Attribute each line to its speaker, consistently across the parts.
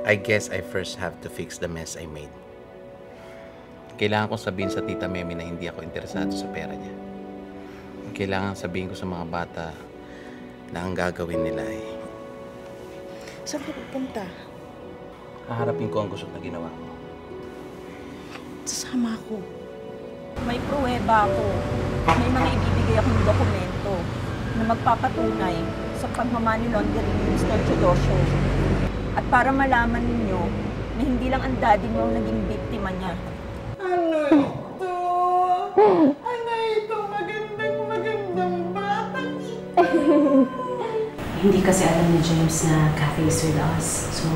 Speaker 1: I guess I first have to fix the mess I made. Kailangan kong sabihin sa Tita Memi na hindi ako interesado sa pera niya. Kailangan sabihin ko sa mga bata na ang gagawin nila ay...
Speaker 2: Saan ka pupunta?
Speaker 1: Haharapin ko ang gusot na ginawa ko.
Speaker 2: Sasama ako.
Speaker 3: May pruweba ako. May mga ibibigay akong dokumento na magpapatunay sa pagmamoney laundering ni Mr. Teodosio. At para malaman ninyo na hindi lang ang daddy mo ang naging biktima niya.
Speaker 2: Ano ito? Ano ito? Magandang batang ito.
Speaker 4: Hindi kasi alam ni James na Kathy is with us. So,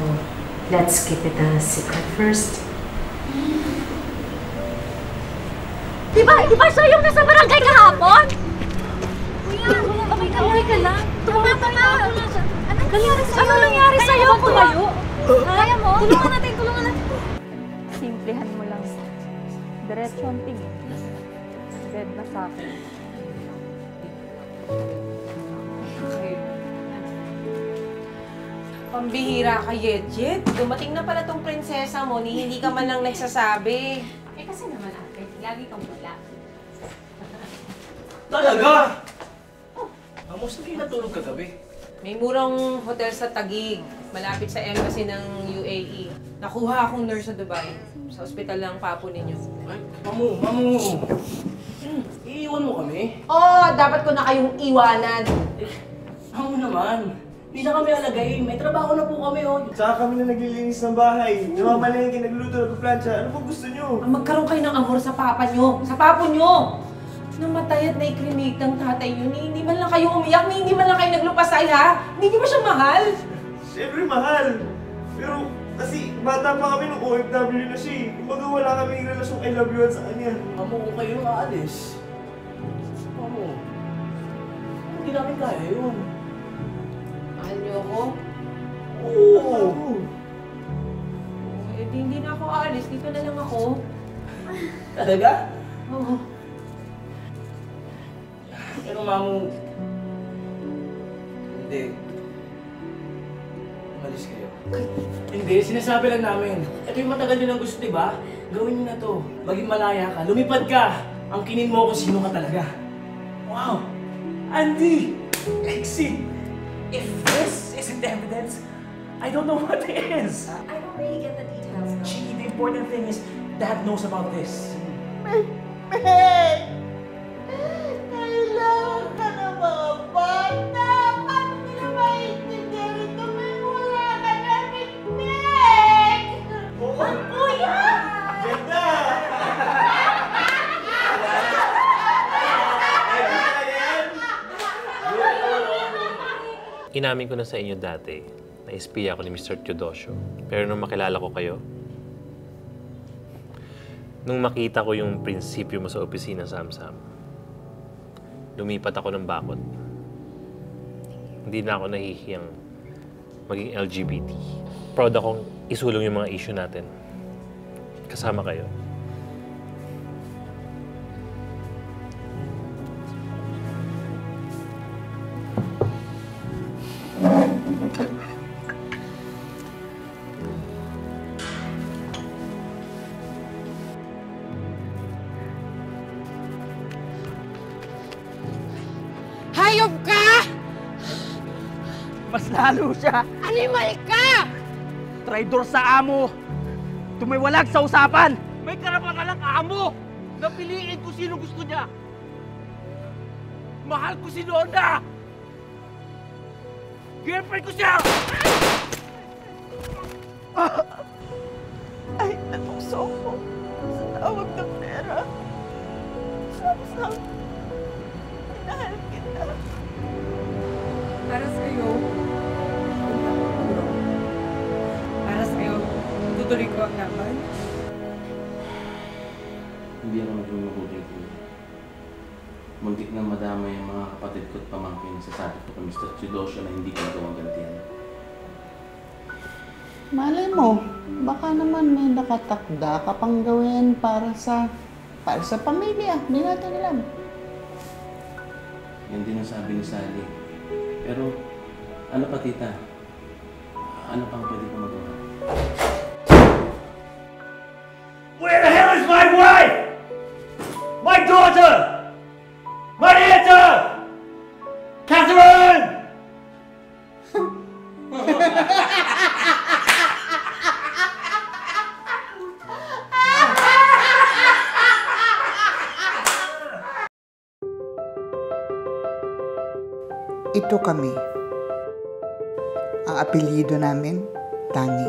Speaker 4: let's keep it a secret first.
Speaker 3: Diba siya yung nasa barangay kahapon? Kuya, okay ka lang. Tama. Ano nangyari sa'yo? Tumayo? Kaya mo? Tulungan natin. Simplihan mo lang. Diretso ang tingin. Dead na sa akin.
Speaker 5: Pambihira ka, Yet. Dumating na pala tong prinsesa mo, hindi ka man lang nagsasabi.
Speaker 4: Eh kasi naman ate, lagi kang wala.
Speaker 6: Talaga? Kamusta kayo natulog kagabi?
Speaker 5: May murang hotel sa Taguig, malapit sa embassy ng UAE. Nakuha akong nurse sa Dubai, sa ospital ng papo ninyo.
Speaker 6: Ay, mamu. Iiwan mo kami?
Speaker 5: Dapat ko na kayong iwanan.
Speaker 6: Mamu naman. Hindi na kami alagayin. May trabaho na po kami, oh.
Speaker 7: Saka kami na naglilinis ng bahay. Namamalengke, nagluto, nagplansya. Ano po gusto nyo?
Speaker 5: Magkaroon kayo ng amor sa papa nyo, sa papo nyo. Namatay at naikrinig ng tatay yun. Hindi man lang kayo umiyak, hindi man lang kayo naglupasay, ha? Hindi ba siya mahal?
Speaker 7: Siyempre mahal. Pero kasi bata pa kami nung OFW na siya eh. Kumbaga wala kaming relasyong I love you sa kanya.
Speaker 6: Mamu, kung kayo aalis. Mamu, hindi namin kaya yun.
Speaker 5: Mahal niyo ako?
Speaker 7: Oo.
Speaker 5: Eh, hindi na ako aalis. Dito na lang ako.
Speaker 6: Talaga?
Speaker 5: Oo.
Speaker 6: Pero mamu, hindi. Umalis kayo. Hindi, sinasabi lang namin. Ito yung matagal nyo nang gusto, di ba? Gawin nyo na to. Maging malaya ka. Lumipad ka. Ang kinin mo kung sino ka talaga. Wow! Andy! Exit! If this isn't evidence, I don't know what is.
Speaker 4: I don't really get the details.
Speaker 6: Gee, the important thing is Dad knows about this.
Speaker 2: Meg! Kailangan ka na mga bata! Paano nila maintindihan ito? May wala ka na, Meg! Ang kuya!
Speaker 7: Ganda!
Speaker 8: Inamin ko na sa inyo dati na espiya ako ni Mr. Teodosio. Pero nung makilala ko kayo, nung makita ko yung prinsipyo mo sa opisina, Sam-Sam, lumipat ako ng bakod. Hindi na ako nahihiyang maging LGBT. Proud akong isulong yung mga issue natin. Kasama kayo.
Speaker 2: Hayop ka!
Speaker 9: Mas lalo siya.
Speaker 2: Animal ka!
Speaker 9: Traidor sa amo. Tumiwalag sa usapan. May karapatan lang amo na piliin kung sino gusto niya. Mahal ko si Nona. Girlfriend ko siya!
Speaker 2: Ay, natukso ko sa tawag ng pera. Sam-Sam, minahal kita.
Speaker 5: Para sa'yo, tutuloy ko ang laban.
Speaker 1: Hindi ako maging mabuti ko. Muntik na madama yung mga kapatid ko at pamangkin sa sabi ko kay Mr. Teodosio na hindi ko nagawang gantihan.
Speaker 2: Malay mo, baka naman may nakatakda ka pang gawin para sa pamilya. Hindi natin alam.
Speaker 1: Yan din ang sabi ni Sally. Pero, ano pa tita? Ano pang pwede ko magawa?
Speaker 10: Ito kami. Ang apelyido namin, Tangi.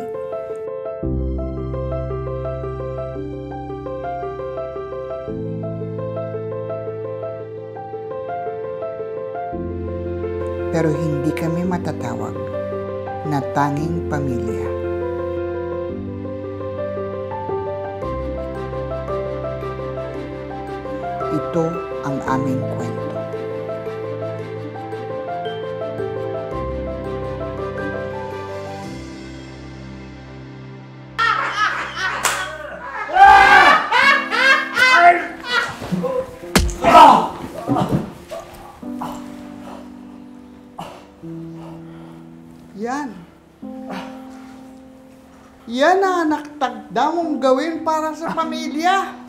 Speaker 10: Pero hindi kami matatawag na tanging pamilya. Ito ang aming kwento. Yan. Yan ang nakatagda mong gawin para sa pamilya.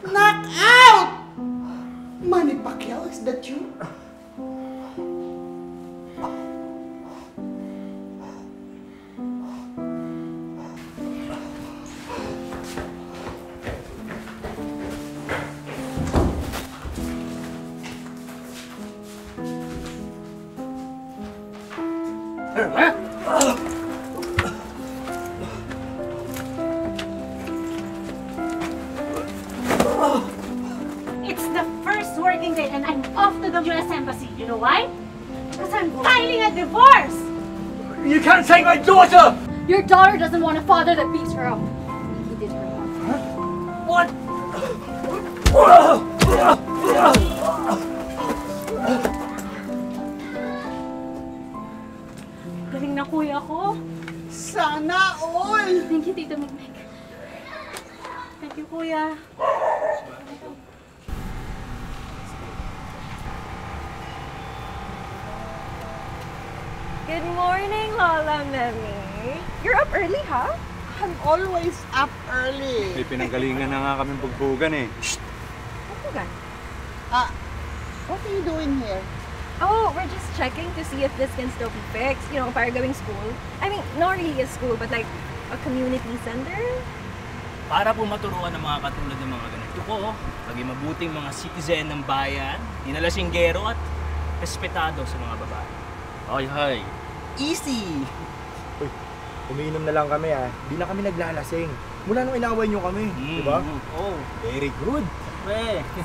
Speaker 10: Knock out! Manny Pacquiao, is that you?
Speaker 3: It's the first working day and I'm off to the US Embassy. You know why? Because I'm filing a divorce!
Speaker 9: You can't take my daughter!
Speaker 3: Your daughter doesn't want a father that beats her up. He did her up.
Speaker 9: What?
Speaker 3: Galing na kuya ko.
Speaker 10: Sana all!
Speaker 3: Thank you, Tita Mikmik. Thank you, kuya.
Speaker 11: Good morning, Lola Memi. You're up early, huh?
Speaker 10: I'm always up early.
Speaker 12: May pinanggalingan na nga kaming bugbugan eh.
Speaker 11: Bugan.
Speaker 10: What are you doing here?
Speaker 11: Oh, we're just checking to see if this can still be fixed. You know, para gawing school. I mean, not really a school, but like a community center.
Speaker 6: Para po maturuan ng mga katulad ng mga ganito ko, maging mabuting mga citizen ng bayan, dinalasinggero at respetado sa mga babae.
Speaker 9: Hay.
Speaker 7: Easy! Uy, umiinom na lang kami Di na kami naglalasing. Mula nung inaway nyo kami, di ba?
Speaker 6: Oh,
Speaker 7: Very good.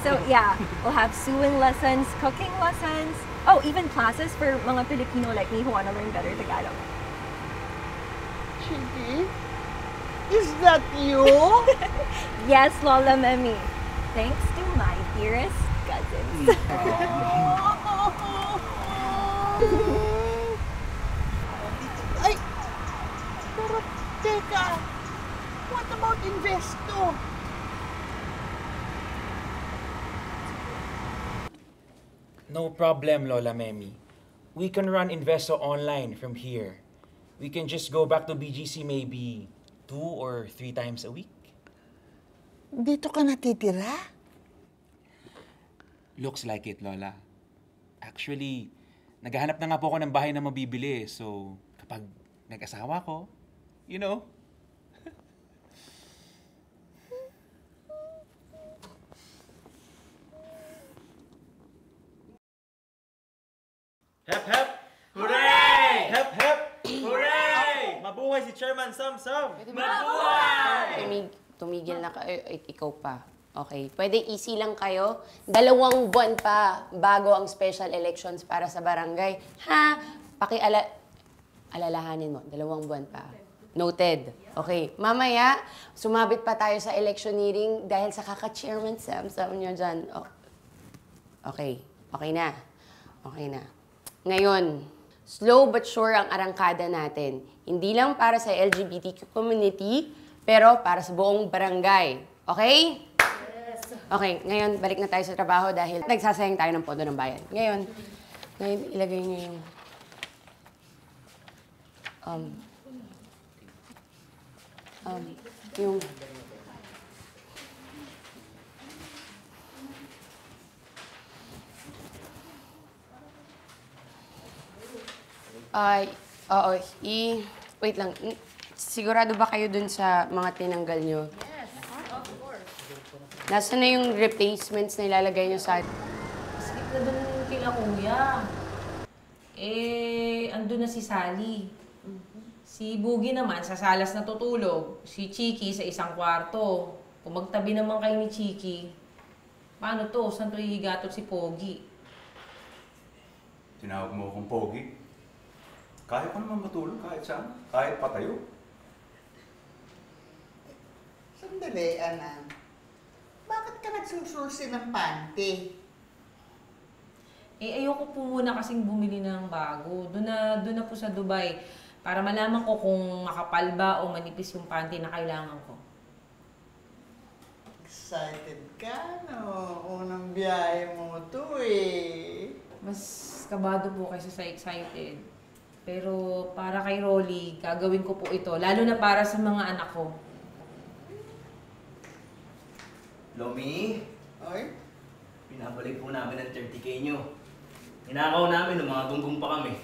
Speaker 11: So yeah, we'll have sewing lessons, cooking lessons. Oh, even classes for mga Filipino like me who want to learn better Tagalog.
Speaker 10: Chiki? Is that you?
Speaker 11: Yes, Lola Memi. Thanks to my dearest cousins.
Speaker 10: Ay! Pero, teka! What about Investo?
Speaker 13: No problem, Lola Memi. We can run Investo online from here. We can just go back to BGC maybe 2 or 3 times a week.
Speaker 10: Dito ka natitira?
Speaker 13: Looks like it, Lola. Actually, naghahanap na nga po ako ng bahay na mabibili. So, kapag nag-asawa ko, you know.
Speaker 7: Hep, hep! Hooray! Hep, hep! Hooray! Mabuhay si Chairman Sam Sam! Mabuhay!
Speaker 14: Tumigil na kayo, ikaw pa. Okay, pwede easy lang kayo. 2 buwan pa bago ang special elections para sa barangay. Ha? Alalahanin mo, 2 buwan pa. Noted. Okay, mamaya, sumabit pa tayo sa electioneering dahil sa kaka-chairman Sam nyo dyan. Oh. Okay, okay na. Okay na. Ngayon, slow but sure ang arangkada natin. Hindi lang para sa LGBTQ community, pero para sa buong barangay. Okay? Yes. Okay, ngayon balik na tayo sa trabaho dahil nagsasayang tayo ng pondo ng bayan. Ngayon ilagay niyo yung oo, wait lang. Sigurado ba kayo dun sa mga tinanggal nyo?
Speaker 11: Yes, of course.
Speaker 14: Nasaan na yung replacements na ilalagay nyo sa...
Speaker 5: Skip na dun kila kuya. Andun na si Sally. Si Boogie naman sa salas natutulog. Si Chiki sa isang kwarto. Kung magtabi naman kayo ni Chiki, paano to? Saan to hihigatot si Pogi?
Speaker 12: Tinawag mo akong pogi. Kahit pa naman matulog, kahit saan. Kahit patayo.
Speaker 10: Sandali, Anan. Bakit ka nagsusulsi ng panty?
Speaker 5: Ayoko po muna kasing bumili ng bago. Doon na po sa Dubai. Para malaman ko kung makapal ba o manipis yung panty na kailangan ko.
Speaker 10: Excited ka, no? Unang biyahe mo to eh.
Speaker 5: Mas kabado po kaysa sa excited. Pero para kay Rolly, gagawin ko po ito. Lalo na para sa mga anak ko.
Speaker 6: Lomi,
Speaker 10: Oy?
Speaker 6: pinabalik po namin ang 30K nyo. Hinakaw namin nung mga gunggong pa kami.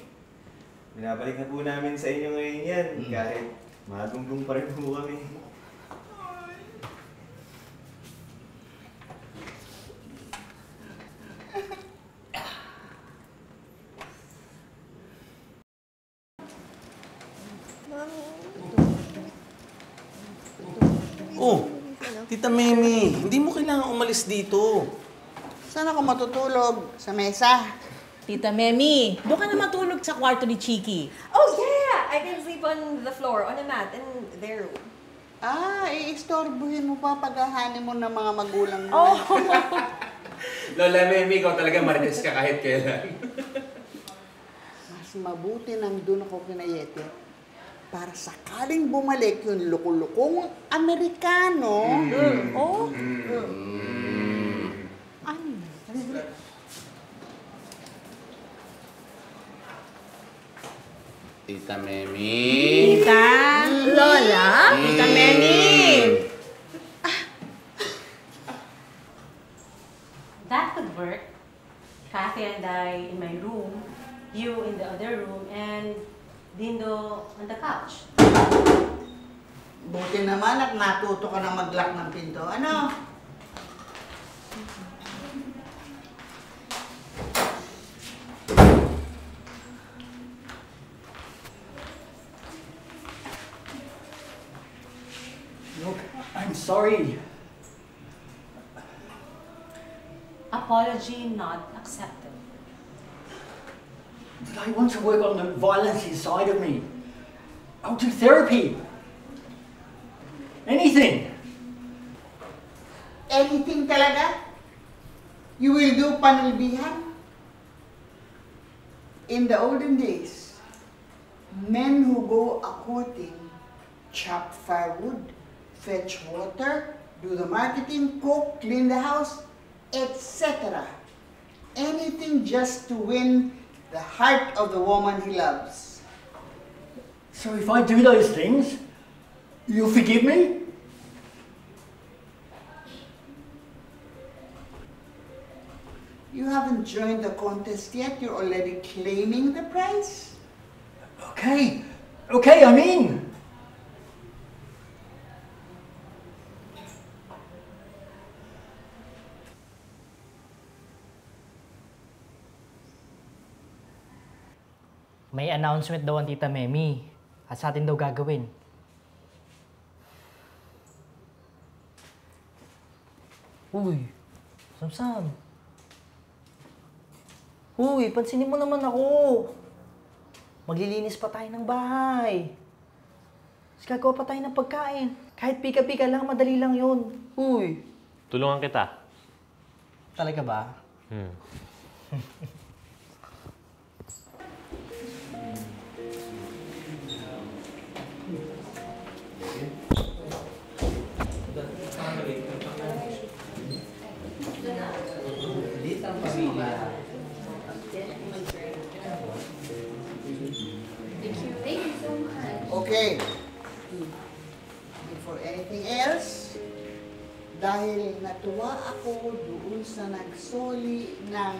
Speaker 7: Binabalik na po namin sa inyo ngayon yan. Kahit madunggong pa rin po kami.
Speaker 1: Oh, Tita Memi, hindi mo kailangan umalis dito.
Speaker 10: Saan ako matutulog? Sa mesa?
Speaker 5: Tita Memi, doon ka na matulog sa kwarto ni Chiki.
Speaker 11: Oh, yeah! I can sleep on the floor, on a mat, in their room.
Speaker 10: Iistorbuhin mo pa paghahanin mo ng mga magulang mo.
Speaker 5: Oh!
Speaker 1: Lola Memi, ikaw talaga marites ka kahit kailan.
Speaker 10: Mas mabuti nang doon ako kinayete para sakaling bumalik yung lukulukong Amerikano. Oh?
Speaker 1: Tita Memi.
Speaker 5: Tita? Lola? Tita Memi!
Speaker 4: That could work. Kathy and I in my room, you in the other room, and Dindo on the couch.
Speaker 10: Buti naman at natuto ka na mag-lock ng pinto. Ano?
Speaker 6: Look, I'm sorry.
Speaker 4: Apology not accepted.
Speaker 6: But I want to work on the violence inside of me. I'll do therapy. Anything.
Speaker 10: Anything talaga? You will do panalbihan? In the olden days, men who go a-courting chop firewood, fetch water, do the marketing, cook, clean the house, etc. Anything just to win the heart of the woman he loves.
Speaker 6: So if I do those things, you'll forgive me?
Speaker 10: You haven't joined the contest yet. You're already claiming the prize.
Speaker 6: Okay, I'm in.
Speaker 15: May announcement daw ang Tita Memi at sa atin daw gagawin. Uy, Samsam. Uy, pansinin mo naman ako. Maglilinis pa tayo ng bahay. Gagawa pa tayo ng pagkain. Kahit pika-pika lang, madali lang yun. Uy.
Speaker 8: Tulungan kita.
Speaker 15: Talaga ba?
Speaker 11: Thank you so much.
Speaker 10: Okay. Before anything else, dahil natuwa ako doon sa nagsoli ng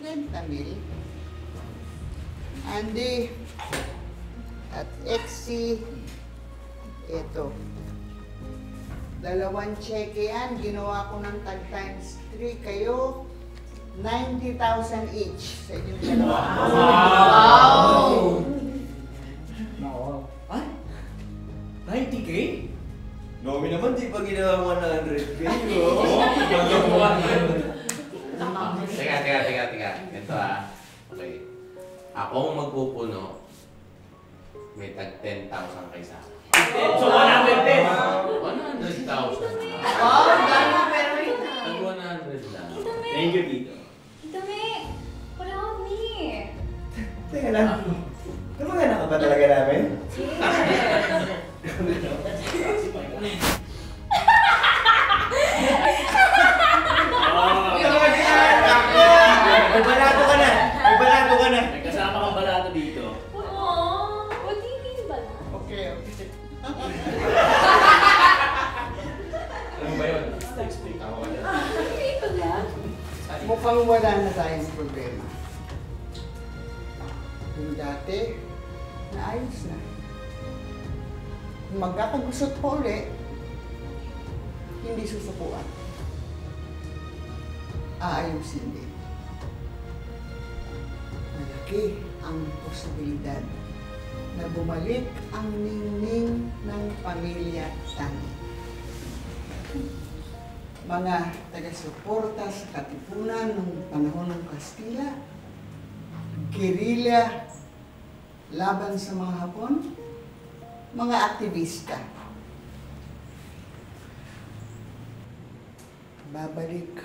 Speaker 10: 30,000, Andy at Exie, ito. 2 cheque yan, ginawa ko ng tag times 3 kayo. 90,000 each sa inyong dalawa.
Speaker 6: Wow! Ay? 90K?
Speaker 7: Nomi naman, di pa ginawa 100K,
Speaker 1: Teka. Ito Okay. Ako magpupuno, may tag 10,000 kayo sa akin.
Speaker 6: So 110?
Speaker 1: 100,000. Tag 100 lang.
Speaker 6: Thank you, Tito.
Speaker 3: Tita May, wala kami.
Speaker 7: Teka lang. Kamag-anak ka ba talaga namin? May balato ka na! May balato ka na!
Speaker 6: May kasama kang balato dito.
Speaker 3: Oo, what do you mean ba?
Speaker 10: Okay.
Speaker 1: Ano ba yun? Explain ako ka dyan.
Speaker 3: Ito lang.
Speaker 10: Mukhang wala na tayong problema. Yung dati, naayos na. Kung magkakagusot pa uli, hindi susukuan. Aayusin din. Malaki ang posibilidad na bumalik ang ningning ng pamilya Tani. Mga taga-suporta sa katipunan ng panahon ng Kastila, guerrilla laban sa mga Hapon, mga aktivista. Babalik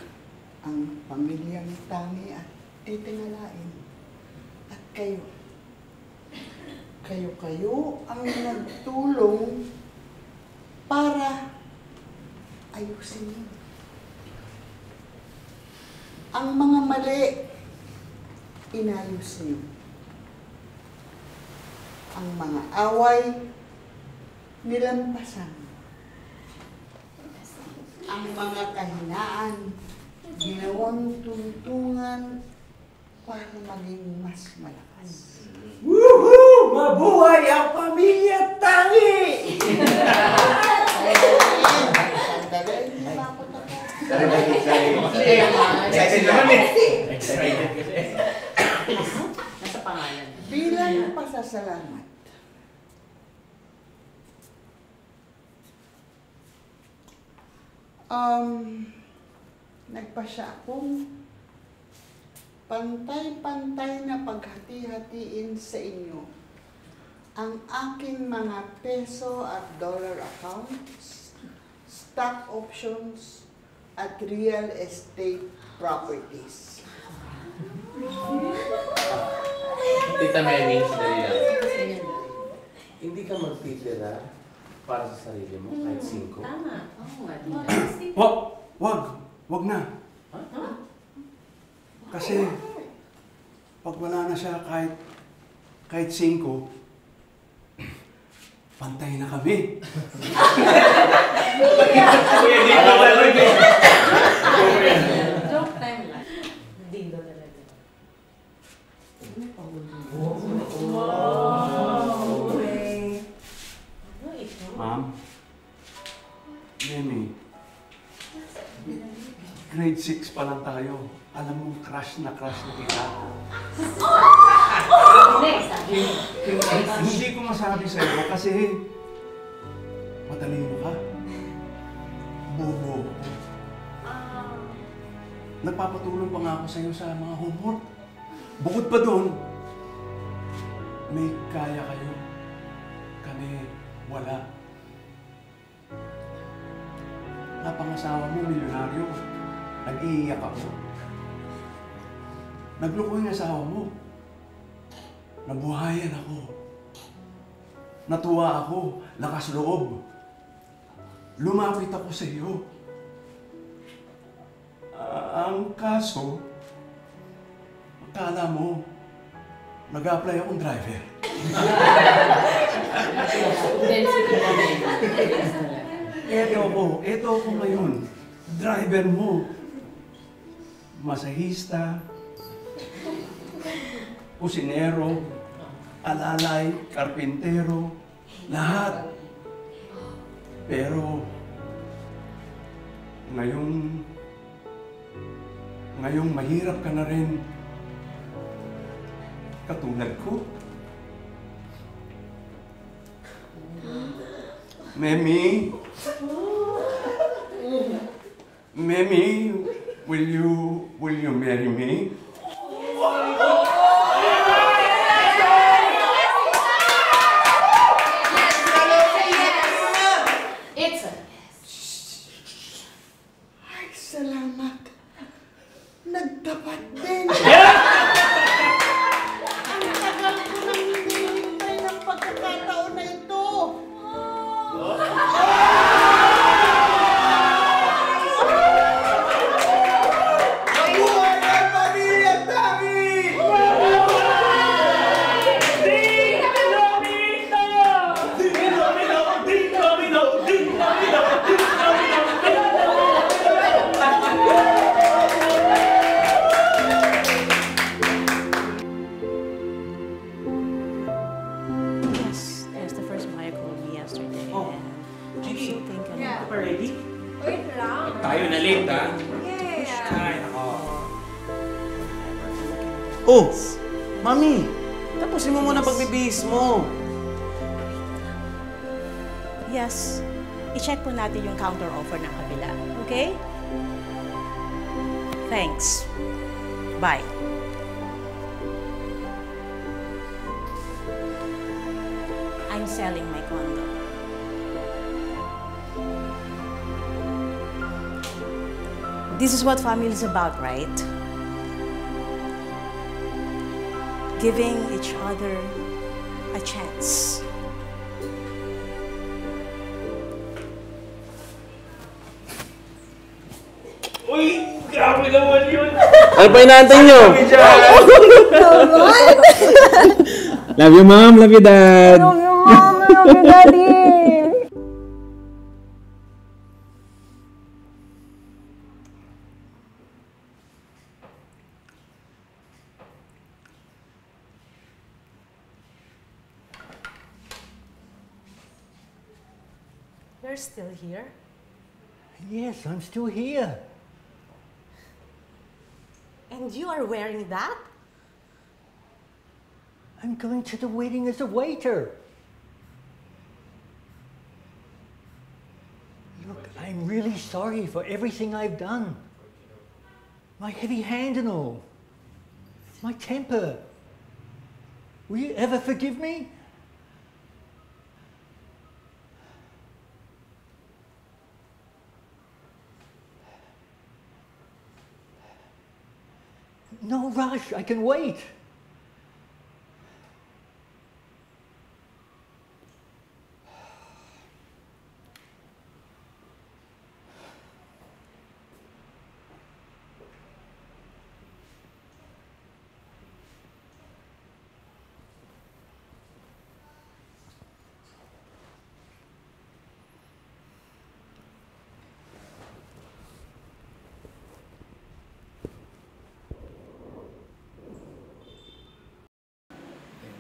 Speaker 10: ang pamilyang Tani at titingalain. At kayo ang nagtulong para ayusin yun. Ang mga mali, inayos niyo. Ang mga away, nilampasan. Ang mga kahinaan, ginawang tuntungan para maging mas malakas.
Speaker 7: Woohoo! Mabuhay ang pamilya Tangi!
Speaker 10: Sandali, nilapot ako.
Speaker 7: Excited naman eh.
Speaker 6: Excited kasi.
Speaker 14: Nasa pangalan.
Speaker 10: Bilang pasasalamat, nagpasya akong pantay-pantay na paghati-hatiin sa inyo ang aking mga peso at dollar accounts, stock options, at real estate properties.
Speaker 1: Tita Memi, dali lang. Hindi ka magtitira para sa sarili mo, kahit 5.
Speaker 4: Tama. Oo nga, Tita.
Speaker 12: Wag na. Kasi, pag wala na siya kahit 5, pantay na kami.
Speaker 4: Joke time lang. Dindo talaga.
Speaker 12: Ma'am, Memi, grade 6 pa lang tayo. Alam mo, crush na kita. Hindi ko masabi sa'yo kasi matalino ka. Bobo. Nagpapatulong pa nga ako sa'yo sa mga homework. Bukod pa doon, may kaya kayo. Kami, wala. Napangasawa mo, milyonaryo. Nag-iiyak ako. Nagloko yung asawa mo. Nabuhayan ako. Natuwa ako. Lakas loob. Lumapit ako sa iyo. Ang kaso, akala mo, nag-apply akong driver. Ito ako ngayon. Driver mo. Masahista, kusinero, alalay, karpintero, lahat. Pero, ngayong ngayong mahirap ka na rin. Katulad ko. Memi? Memi, will you marry me?
Speaker 14: It's a
Speaker 10: Ay, salamat. Nagtapat din. Ang tagal ko nang hinihintay ng pagkakataon na ito.
Speaker 7: Nabuhay ang pamilya Tami!
Speaker 16: Yes, that's the first Maya called me yesterday. Oh, Chiki,
Speaker 6: Yeah. Pa ready?
Speaker 11: Wait lang.
Speaker 6: Tayo na late, ha?
Speaker 11: Yeah.
Speaker 6: Ay, nako.
Speaker 1: Oh! Mami! Tapusin mo muna pagbibihis mo.
Speaker 16: Yes, i-check po natin yung counter offer ng kabila. Okay? Thanks. Bye. I'm selling my condo. This is what family is about, right? Giving each other a chance.
Speaker 6: Uy! Grabe naman yun!
Speaker 1: Ano pa inaantay nyo?
Speaker 13: Love you, Mom. Love you, Dad.
Speaker 11: Love you, Mom. Love you, Daddy.
Speaker 16: You're still here?
Speaker 15: Yes, I'm still here.
Speaker 16: And you are wearing that?
Speaker 15: I'm going to the wedding as a waiter. Look, I'm really sorry for everything I've done. My heavy hand and all. My temper. Will you ever forgive me? No rush, I can wait.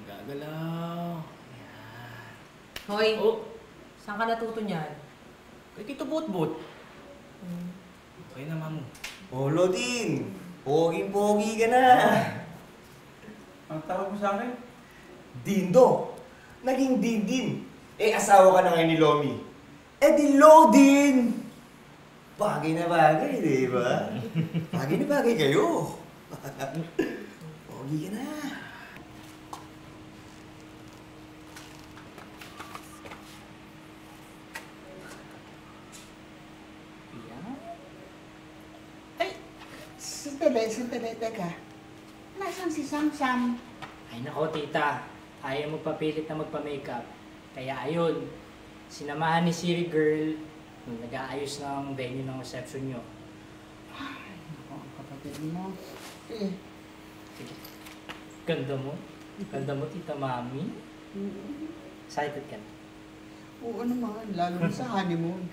Speaker 6: Gagalaw.
Speaker 5: Hoy, saan ka natuto niyan?
Speaker 6: Kay Tito Bot-Bot. Okay na, Mamu.
Speaker 7: Polo din! Poging-pogi ka na!
Speaker 6: Ang tawag mo sa akin?
Speaker 7: Dindo! Naging Dindin! Eh, asawa ka na ngayon ni Lomi. Eh, di Lodin! Bagay na bagay, di ba? Bagay na bagay kayo. Pogi ka na.
Speaker 10: Sandali, teka. Nasaan si Sam-Sam?
Speaker 17: Ay nako tita, ayaw magpapilit na magpa-makeup. Kaya ayun, sinamahan ni Siri Girl nung nag-aayos ng venue ng reception nyo.
Speaker 10: Ay, nako, kapatid mo. Eh.
Speaker 17: Sige. Ganda mo. Ganda mo, Tita Mami. Excited ka na?
Speaker 10: Oo naman, lalo na sa honeymoon.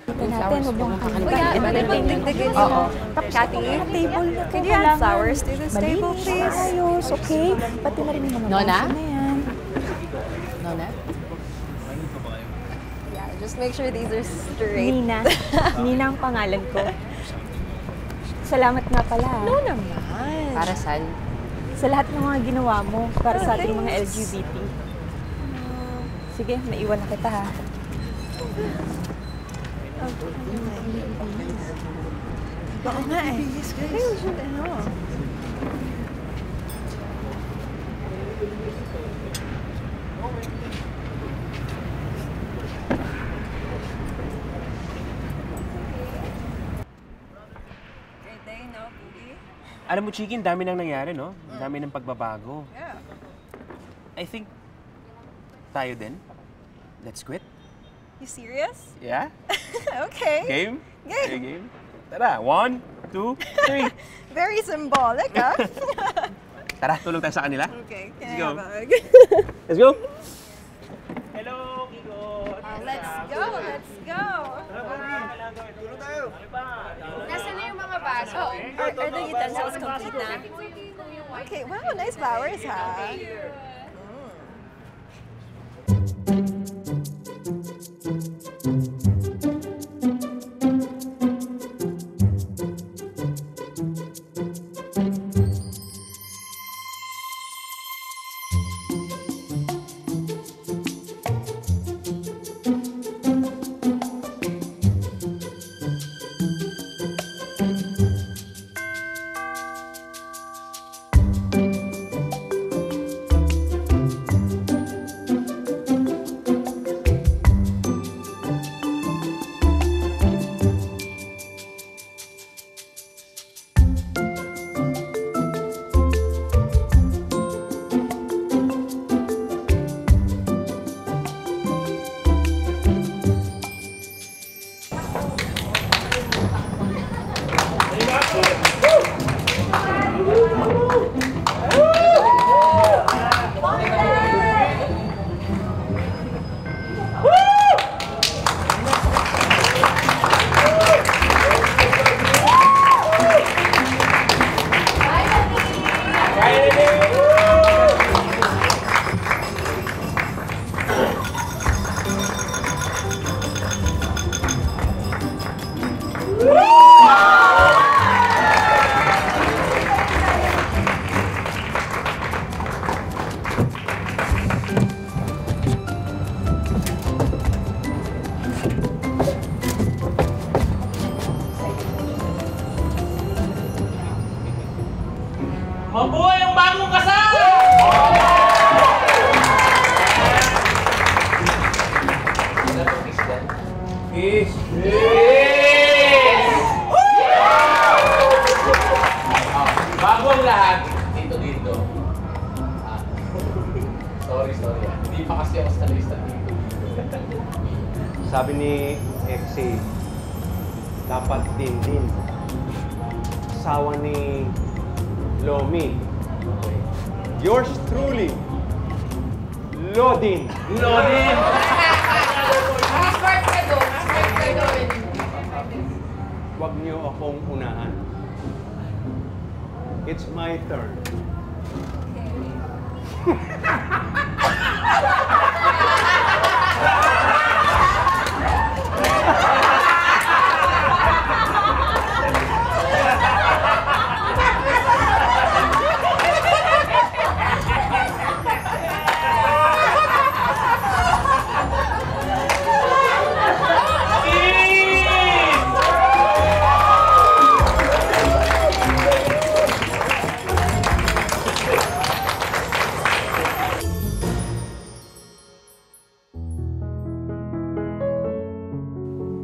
Speaker 11: Natin, huwag Cathy, could you add flowers to this table, please? Ayos, okay? Pati na rin yung mga
Speaker 14: Nona?
Speaker 11: na yan.
Speaker 14: Nona?
Speaker 11: Yeah, just make sure these are straight.
Speaker 18: Nina. Nina ang pangalan ko.
Speaker 11: Salamat nga pala.
Speaker 3: No naman.
Speaker 14: Para saan?
Speaker 11: Sa lahat ng mga ginawa mo para sa ating mga LGBT. Sige, maiwan na kita ha.
Speaker 3: Oo nga eh. Hey, we should ano.
Speaker 8: Alam mo, Chiki, ang dami nang nangyari, no? Ang dami ng pagbabago.
Speaker 3: Yeah.
Speaker 8: I think, tayo din. Let's quit.
Speaker 3: You serious?
Speaker 8: Yeah?
Speaker 3: Okay.
Speaker 8: Game?
Speaker 3: Game.
Speaker 8: Okay, game. Tara, 1, 2, 3.
Speaker 3: Very symbolic, ah.
Speaker 8: Tara, tulong tayo sa kanila.
Speaker 3: Okay.
Speaker 8: Let's go.
Speaker 3: Bag.
Speaker 8: Let's go.
Speaker 3: Hello, Kiko. Let's go. Let's go.
Speaker 12: Tulong tayo.
Speaker 3: Nasaan na yung mga baso? Are the utensils complete na? Okay, wow, nice flowers, ha?
Speaker 9: Mabuhay ang bagong kasal!
Speaker 12: Kiss!
Speaker 1: Bago ang lahat, dito. Sorry. Hindi pa kasi ako sa lista dito.
Speaker 12: Sabi ni XA, dapat din. Asawa ni Lomi. Yours truly, Lodin.
Speaker 9: Lodin!
Speaker 12: Huwag niyo akong unahan. It's my turn.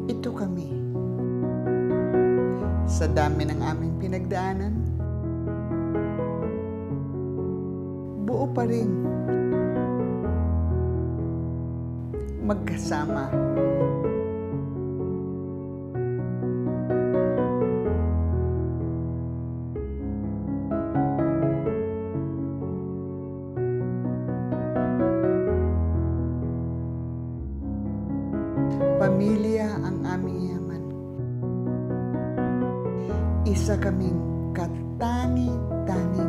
Speaker 10: Ito kami. Sa dami ng aming pinagdaanan, buo pa rin. Magkasama. Pamilya ang aming yaman. Isa kaming katangi-tanging